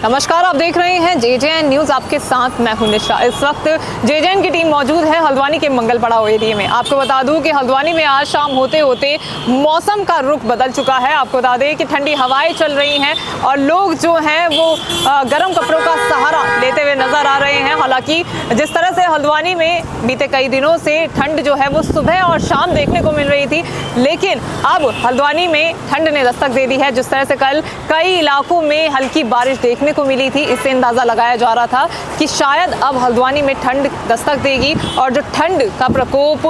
नमस्कार, आप देख रहे हैं JJN न्यूज। आपके साथ मैं हूं निशा। इस वक्त JJN की टीम मौजूद है हल्द्वानी के मंगल पड़ाव एरिया में। आपको बता दूं कि हल्द्वानी में आज शाम होते होते मौसम का रुख बदल चुका है। आपको बता दें कि ठंडी हवाएं चल रही हैं और लोग जो हैं वो गर्म कपड़ों का सहारा लेते हुए नजर आ रहे हैं। हालांकि जिस तरह से हल्द्वानी में बीते कई दिनों से ठंड जो है वो सुबह और शाम देखने को मिल रही थी, लेकिन अब हल्द्वानी में ठंड ने दस्तक दे दी है। जिस तरह से कल कई इलाकों में हल्की बारिश देखने को मिली थी, इससे अंदाजा लगाया जा रहा था कि शायद अब हल्द्वानी में ठंड दस्तक देगी। और जो ठंड का प्रकोप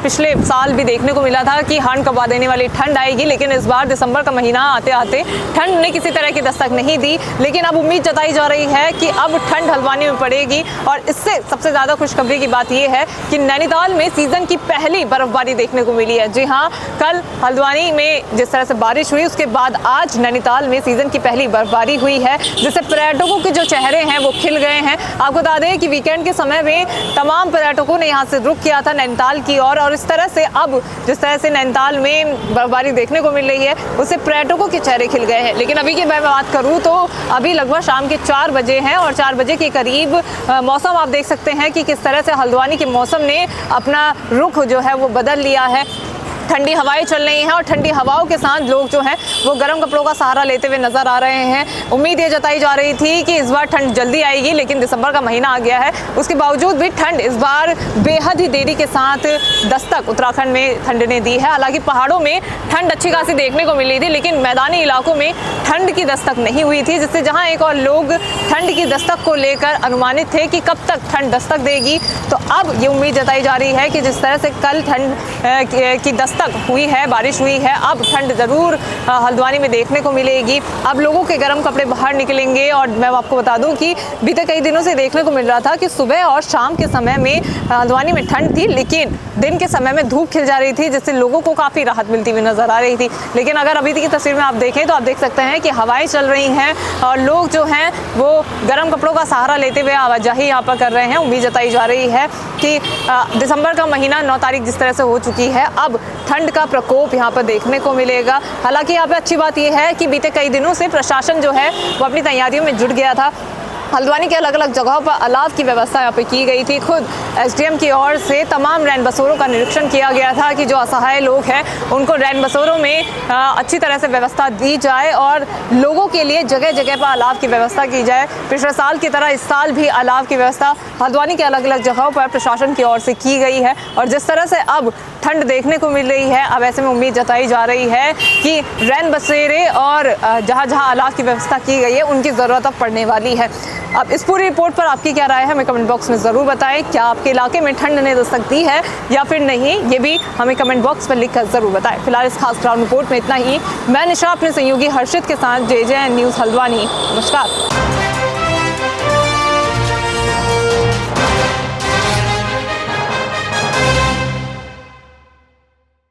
पिछले साल भी देखने को मिला था कि हाड़ कबा देने वाली ठंड आएगी, लेकिन इस बार दिसंबर का महीना आते आते ठंड ने किसी तरह की दस्तक नहीं दी। लेकिन अब उम्मीद जताई जा रही है कि अब ठंड हल्द्वानी में पड़ेगी। और इससे सबसे ज़्यादा खुशखबरी की बात यह है कि नैनीताल में सीजन की पहली बर्फबारी देखने को मिली है। जी हाँ, कल हल्द्वानी में जिस तरह से बारिश हुई, उसके बाद आज नैनीताल में सीजन की पहली बर्फबारी हुई है, जिससे पर्यटकों के जो चेहरे हैं वो खिल गए हैं। आपको बता दें कि वीकेंड के समय में तमाम पर्यटकों ने यहाँ से रुख किया था नैनीताल की ओर, और इस तरह से अब जिस तरह से नैनीताल में बर्फबारी देखने को मिल रही है, उससे पर्यटकों के चेहरे खिल गए हैं। लेकिन अभी की मैं बात करूँ तो अभी लगभग शाम के 4 बजे हैं और 4 बजे के करीब मौसम आप देख सकते हैं कि किस तरह से हल्द्वानी के मौसम ने अपना रुख जो है वो बदल लिया है। ठंडी हवाएं चल रही हैं और ठंडी हवाओं के साथ लोग जो हैं वो गर्म कपड़ों का सहारा लेते हुए नजर आ रहे हैं। उम्मीद ये जताई जा रही थी कि इस बार ठंड जल्दी आएगी, लेकिन दिसंबर का महीना आ गया है, उसके बावजूद भी ठंड इस बार बेहद ही देरी के साथ दस्तक उत्तराखंड में ठंड ने दी है। हालांकि पहाड़ों में ठंड अच्छी खासी देखने को मिली थी, लेकिन मैदानी इलाकों में ठंड की दस्तक नहीं हुई थी, जिससे जहाँ एक और लोग ठंड की दस्तक को लेकर अनुमानित थे कि कब तक ठंड दस्तक देगी, तो अब ये उम्मीद जताई जा रही है कि जिस तरह से कल ठंड की दस्तक हुई है, बारिश हुई है, अब ठंड ज़रूर हल्द्वानी में देखने को मिलेगी। अब लोगों के गर्म कपड़े बाहर निकलेंगे। और मैं आपको बता दूं कि बीते कई दिनों से देखने को मिल रहा था कि सुबह और शाम के समय में हल्द्वानी में ठंड थी, लेकिन दिन के समय में धूप खिल जा रही थी, जिससे लोगों को काफ़ी राहत मिलती हुई नजर आ रही थी। लेकिन अगर अभी की तस्वीर में आप देखें तो आप देख सकते हैं कि हवाएं चल रही हैं और लोग जो हैं वो गर्म कपड़ों का सहारा लेते हुए आवाजाही यहाँ पर कर रहे हैं। उम्मीद जताई जा रही है कि दिसंबर का महीना 9 तारीख जिस तरह से हो चुकी है, अब ठंड का प्रकोप यहाँ पर देखने को मिलेगा। हालांकि यहाँ पे अच्छी बात यह है कि बीते कई दिनों से प्रशासन जो है वो अपनी तैयारियों में जुट गया था। हल्द्वानी के अलग अलग जगहों पर अलाव की व्यवस्था यहाँ पे की गई थी। खुद SDM की ओर से तमाम रैन बसेरों का निरीक्षण किया गया था कि जो असहाय लोग हैं उनको रैन बसेरों में अच्छी तरह से व्यवस्था दी जाए और लोगों के लिए जगह जगह पर अलाव की व्यवस्था की जाए। पिछले साल की तरह इस साल भी अलाव की व्यवस्था हल्द्वानी के अलग अलग जगहों पर प्रशासन की ओर से की गई है। और जिस तरह से अब ठंड देखने को मिल रही है, अब ऐसे में उम्मीद जताई जा रही है कि रैन बसेरे और जहाँ जहाँ अलाव की व्यवस्था की गई है उनकी ज़रूरत अब पड़ने वाली है। अब इस पूरी रिपोर्ट पर आपकी क्या राय है, हमें कमेंट बॉक्स में ज़रूर बताएं। क्या आपके इलाके में ठंड ने दस्तक दी है या फिर नहीं, ये भी हमें कमेंट बॉक्स पर लिखकर ज़रूर बताएं। फिलहाल इस खास ग्राउंड रिपोर्ट में इतना ही। मैं निशा अपने सहयोगी हर्षित के साथ JJN न्यूज़ हल्द्वानी। नमस्कार।